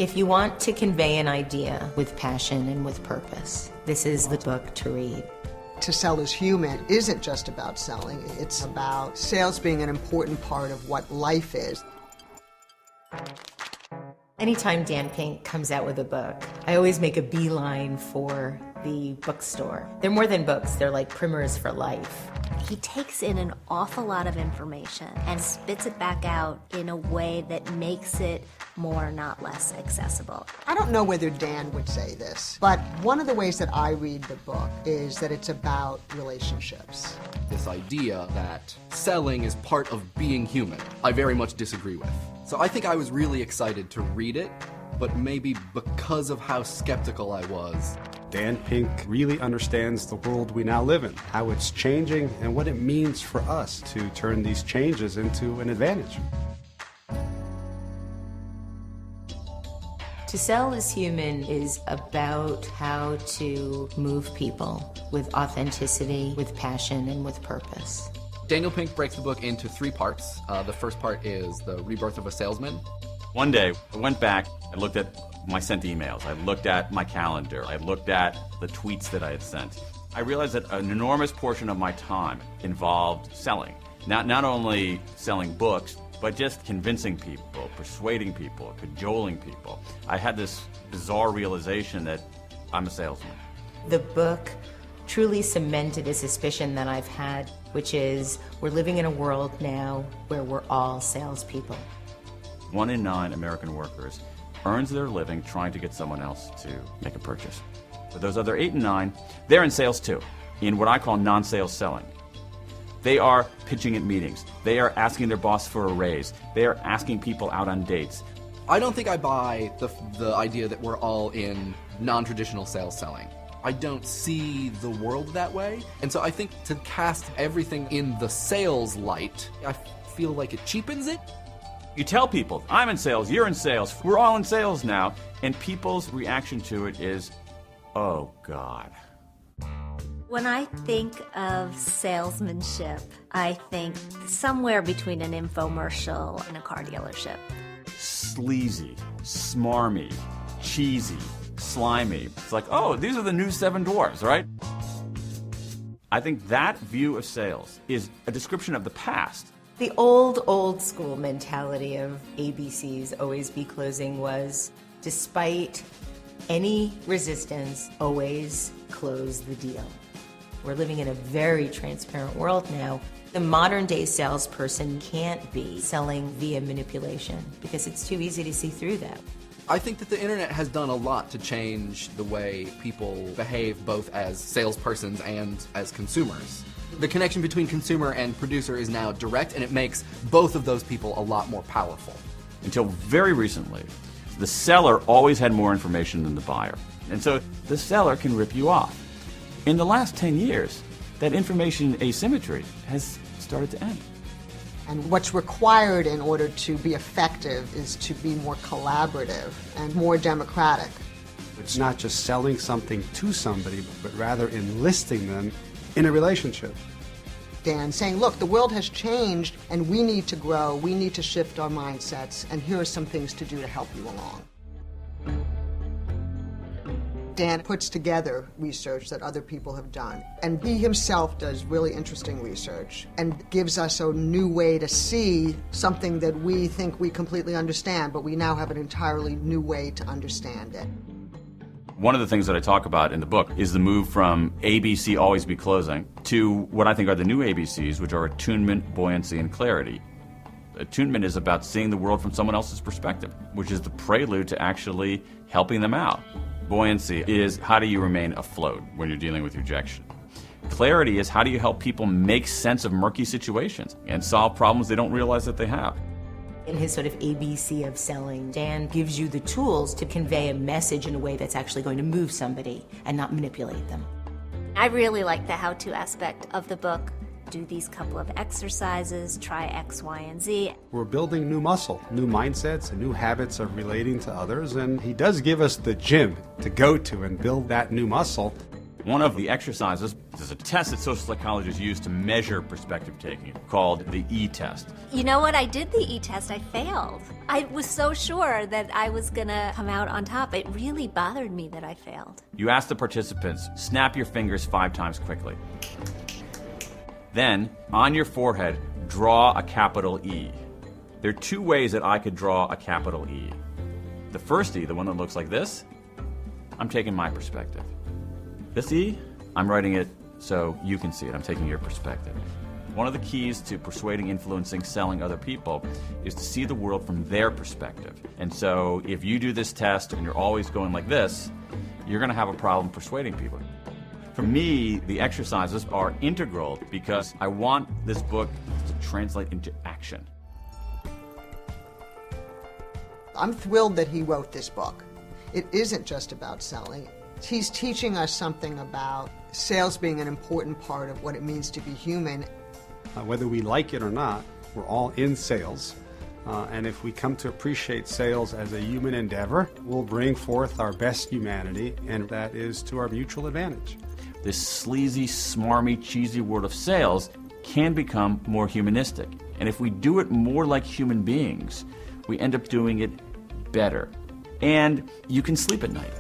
If you want to convey an idea with passion and with purpose, this is the book to read. To sell is human isn't just about selling. It's about sales being an important part of what life is. Anytime Dan Pink comes out with a book, I always make a beeline for the bookstore. They're more than books, they're like primers for life. He takes in an awful lot of information and spits it back out in a way that makes it more, not less, accessible. I don't know whether Dan would say this, but one of the ways that I read the book is that it's about relationships. This idea that selling is part of being human, I very much disagree with. So I think I was really excited to read it, but maybe because of how skeptical I was. Dan Pink really understands the world we now live in, how it's changing, and what it means for us to turn these changes into an advantage. To Sell is Human is about how to move people with authenticity, with passion, and with purpose. Daniel Pink breaks the book into 3 parts. The first part is the rebirth of a salesman. One day, I went back, I looked at my sent emails, I looked at my calendar, I looked at the tweets that I had sent. I realized that an enormous portion of my time involved selling. Not only selling books, but just convincing people, persuading people, cajoling people. I had this bizarre realization that I'm a salesman. The book truly cemented a suspicion that I've had, which is we're living in a world now where we're all salespeople. 1 in 9 American workers earns their living trying to get someone else to make a purchase. But those other 8 and 9, they're in sales too, in what I call non-sales selling. They are pitching at meetings. They are asking their boss for a raise. They are asking people out on dates. I don't think I buy the idea that we're all in non-traditional sales selling. I don't see the world that way. And so I think to cast everything in the sales light, I feel like it cheapens it. You tell people, I'm in sales, you're in sales, we're all in sales now, and people's reaction to it is, oh God. When I think of salesmanship, I think somewhere between an infomercial and a car dealership. Sleazy, smarmy, cheesy, slimy. It's like, oh, these are the new 7 dwarfs, right? I think that view of sales is a description of the past. The old school mentality of ABC's Always Be Closing was, despite any resistance, always close the deal. We're living in a very transparent world now. The modern day salesperson can't be selling via manipulation because it's too easy to see through that. I think that the internet has done a lot to change the way people behave both as salespersons and as consumers. The connection between consumer and producer is now direct, and it makes both of those people a lot more powerful. Until very recently, the seller always had more information than the buyer. And so the seller can rip you off. In the last 10 years, that information asymmetry has started to end. And what's required in order to be effective is to be more collaborative and more democratic. It's not just selling something to somebody, but rather enlisting them in a relationship. Dan saying, look, the world has changed and we need to grow, we need to shift our mindsets, and here are some things to do to help you along. Dan puts together research that other people have done, and he himself does really interesting research and gives us a new way to see something that we think we completely understand, but we now have an entirely new way to understand it. One of the things that I talk about in the book is the move from ABC, always be closing, to what I think are the new ABCs, which are attunement, buoyancy, and clarity. Attunement is about seeing the world from someone else's perspective, which is the prelude to actually helping them out. Buoyancy is how do you remain afloat when you're dealing with rejection. Clarity is how do you help people make sense of murky situations and solve problems they don't realize that they have. In his sort of ABC of selling, Dan gives you the tools to convey a message in a way that's actually going to move somebody and not manipulate them. I really like the how-to aspect of the book. Do these couple of exercises, try X, Y, and Z. We're building new muscle, new mindsets, and new habits of relating to others, and he does give us the gym to go to and build that new muscle. One of the exercises is a test that social psychologists use to measure perspective taking called the E-test. You know what? I did the E-test. I failed. I was so sure that I was going to come out on top. It really bothered me that I failed. You ask the participants, snap your fingers 5 times quickly. Then, on your forehead, draw a capital E. There are 2 ways that I could draw a capital E. The first E, the one that looks like this, I'm taking my perspective. This E, I'm writing it so you can see it. I'm taking your perspective. One of the keys to persuading, influencing, selling other people is to see the world from their perspective. And so if you do this test and you're always going like this, you're going to have a problem persuading people. For me, the exercises are integral because I want this book to translate into action. I'm thrilled that he wrote this book. It isn't just about selling. He's teaching us something about sales being an important part of what it means to be human. Whether we like it or not, we're all in sales. And if we come to appreciate sales as a human endeavor, we'll bring forth our best humanity, and that is to our mutual advantage. This sleazy, smarmy, cheesy world of sales can become more humanistic. And if we do it more like human beings, we end up doing it better. And you can sleep at night.